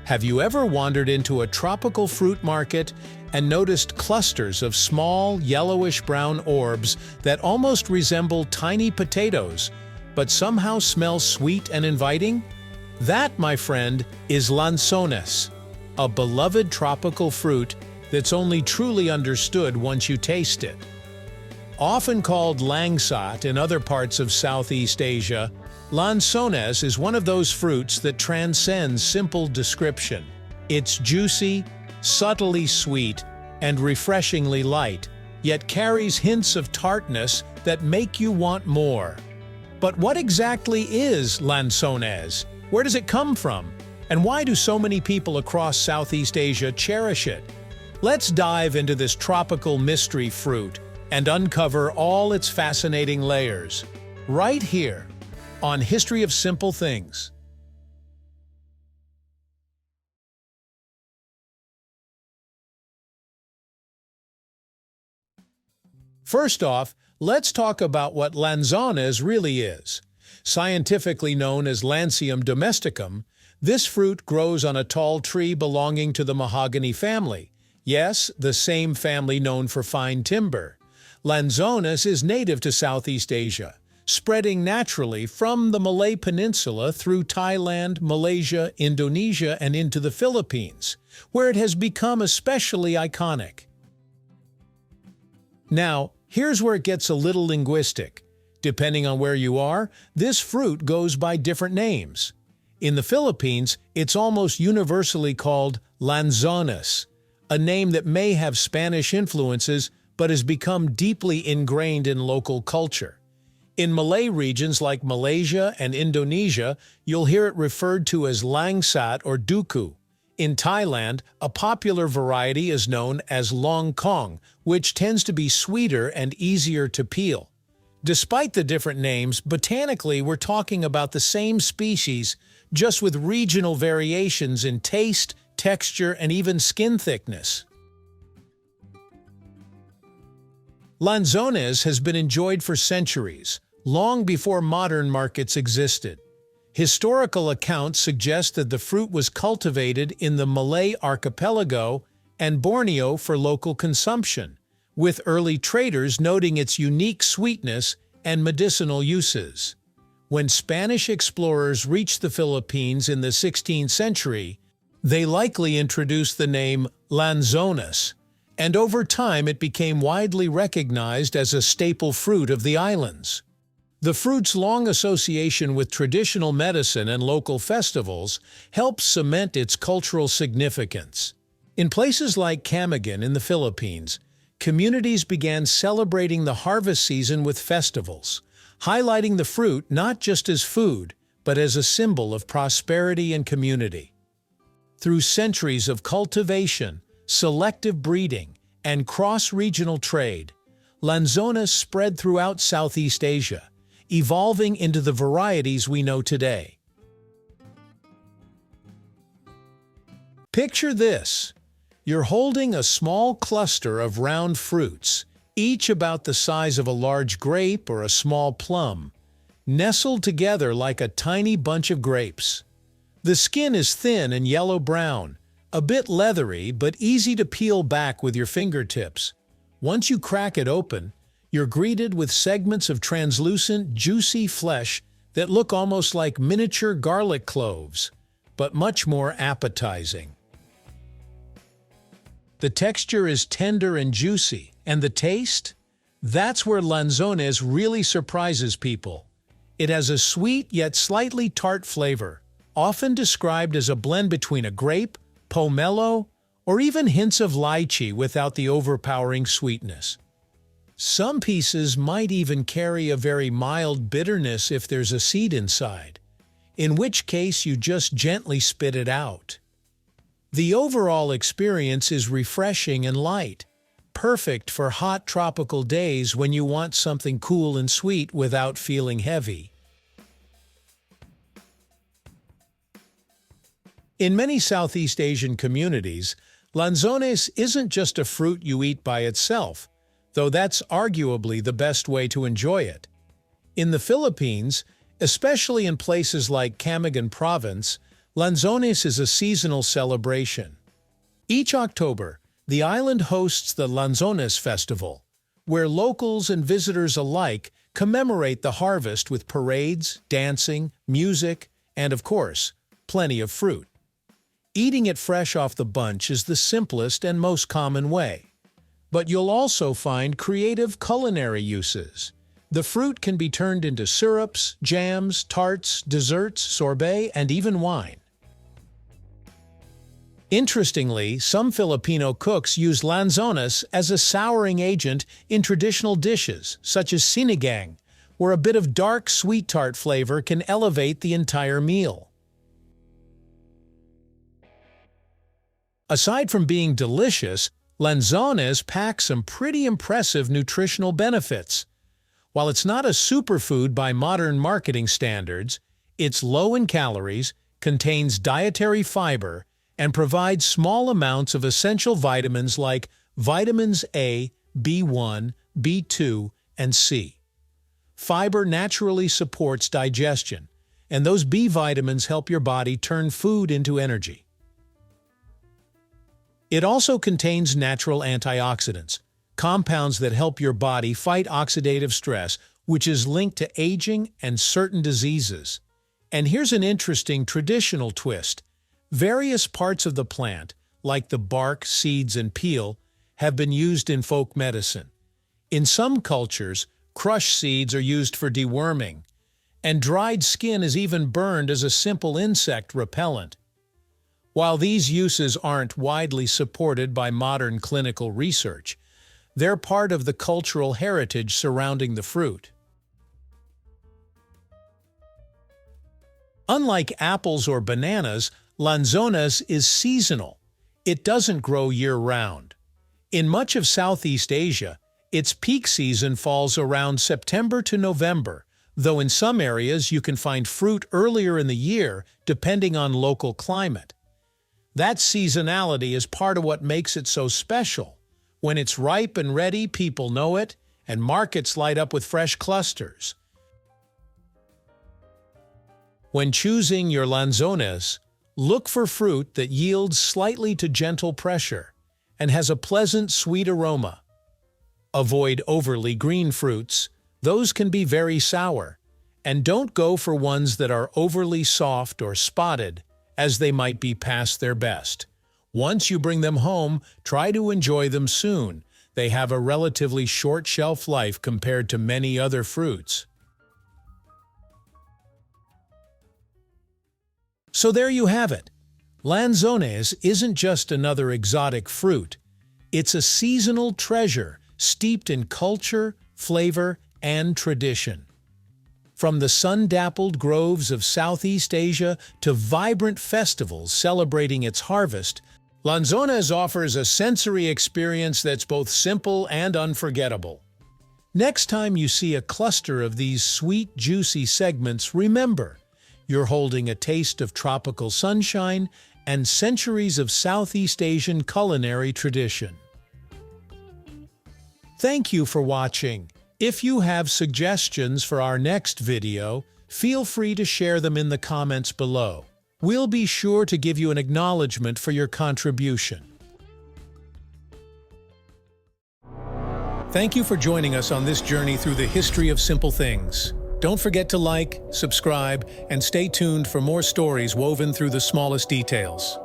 Have you ever wandered into a tropical fruit market and noticed clusters of small, yellowish-brown orbs that almost resemble tiny potatoes, but somehow smell sweet and inviting? That, my friend, is Lanzones, a beloved tropical fruit that's only truly understood once you taste it. Often called Langsat in other parts of Southeast Asia, Lanzones is one of those fruits that transcends simple description. It's juicy, subtly sweet, and refreshingly light, yet carries hints of tartness that make you want more. But what exactly is Lanzones? Where does it come from? And why do so many people across Southeast Asia cherish it? Let's dive into this tropical mystery fruit and uncover all its fascinating layers, right here on History of Simple Things. First off, let's talk about what Lanzones really is. Scientifically known as Lansium domesticum, this fruit grows on a tall tree belonging to the mahogany family. Yes, the same family known for fine timber. Lanzones is native to Southeast Asia, spreading naturally from the Malay Peninsula through Thailand, Malaysia, Indonesia, and into the Philippines, where it has become especially iconic. Now, here's where it gets a little linguistic. Depending on where you are, this fruit goes by different names. In the Philippines, it's almost universally called Lanzones, a name that may have Spanish influences but has become deeply ingrained in local culture. In Malay regions like Malaysia and Indonesia, you'll hear it referred to as Langsat or Duku. In Thailand, a popular variety is known as Long Kong, which tends to be sweeter and easier to peel. Despite the different names, botanically we're talking about the same species, just with regional variations in taste, texture, and even skin thickness. Lanzones has been enjoyed for centuries, long before modern markets existed. Historical accounts suggest that the fruit was cultivated in the Malay archipelago and Borneo for local consumption, with early traders noting its unique sweetness and medicinal uses. When Spanish explorers reached the Philippines in the 16th century, they likely introduced the name Lanzones, and over time it became widely recognized as a staple fruit of the islands. The fruit's long association with traditional medicine and local festivals helps cement its cultural significance. In places like Camiguin in the Philippines, communities began celebrating the harvest season with festivals, highlighting the fruit not just as food, but as a symbol of prosperity and community. Through centuries of cultivation, selective breeding, and cross-regional trade, Lanzones spread throughout Southeast Asia, evolving into the varieties we know today. Picture this. You're holding a small cluster of round fruits, each about the size of a large grape or a small plum, nestled together like a tiny bunch of grapes. The skin is thin and yellow-brown, a bit leathery but easy to peel back with your fingertips. Once you crack it open, you're greeted with segments of translucent, juicy flesh that look almost like miniature garlic cloves, but much more appetizing. The texture is tender and juicy, and the taste? That's where Lanzones really surprises people. It has a sweet yet slightly tart flavor, often described as a blend between a grape, pomelo, or even hints of lychee without the overpowering sweetness. Some pieces might even carry a very mild bitterness if there's a seed inside, in which case you just gently spit it out. The overall experience is refreshing and light, perfect for hot tropical days when you want something cool and sweet without feeling heavy. In many Southeast Asian communities, Lanzones isn't just a fruit you eat by itself, though that's arguably the best way to enjoy it. In the Philippines, especially in places like Camiguin Province, Lanzones is a seasonal celebration. Each October, the island hosts the Lanzones Festival, where locals and visitors alike commemorate the harvest with parades, dancing, music, and, of course, plenty of fruit. Eating it fresh off the bunch is the simplest and most common way. But you'll also find creative culinary uses. The fruit can be turned into syrups, jams, tarts, desserts, sorbet, and even wine. Interestingly, some Filipino cooks use lanzones as a souring agent in traditional dishes, such as sinigang, where a bit of dark sweet tart flavor can elevate the entire meal. Aside from being delicious, lanzones pack some pretty impressive nutritional benefits. While it's not a superfood by modern marketing standards, it's low in calories, contains dietary fiber, and provides small amounts of essential vitamins like vitamins A, B1, B2, and C. Fiber naturally supports digestion, and those B vitamins help your body turn food into energy. It also contains natural antioxidants, compounds that help your body fight oxidative stress, which is linked to aging and certain diseases. And here's an interesting traditional twist. Various parts of the plant, like the bark, seeds, and peel, have been used in folk medicine. In some cultures, crushed seeds are used for deworming, and dried skin is even burned as a simple insect repellent. While these uses aren't widely supported by modern clinical research, they're part of the cultural heritage surrounding the fruit. Unlike apples or bananas, lanzones is seasonal. It doesn't grow year-round. In much of Southeast Asia, its peak season falls around September to November, though in some areas you can find fruit earlier in the year depending on local climate. That seasonality is part of what makes it so special. When it's ripe and ready, people know it, and markets light up with fresh clusters. When choosing your lanzones, look for fruit that yields slightly to gentle pressure and has a pleasant sweet aroma. Avoid overly green fruits, those can be very sour, and don't go for ones that are overly soft or spotted, as they might be past their best. Once you bring them home, try to enjoy them soon. They have a relatively short shelf life compared to many other fruits. So there you have it. Lanzones isn't just another exotic fruit. It's a seasonal treasure steeped in culture, flavor, and tradition. From the sun-dappled groves of Southeast Asia to vibrant festivals celebrating its harvest, Lanzones offers a sensory experience that's both simple and unforgettable. Next time you see a cluster of these sweet, juicy segments, remember, you're holding a taste of tropical sunshine and centuries of Southeast Asian culinary tradition. Thank you for watching. If you have suggestions for our next video, feel free to share them in the comments below. We'll be sure to give you an acknowledgement for your contribution. Thank you for joining us on this journey through the history of simple things. Don't forget to like, subscribe, and stay tuned for more stories woven through the smallest details.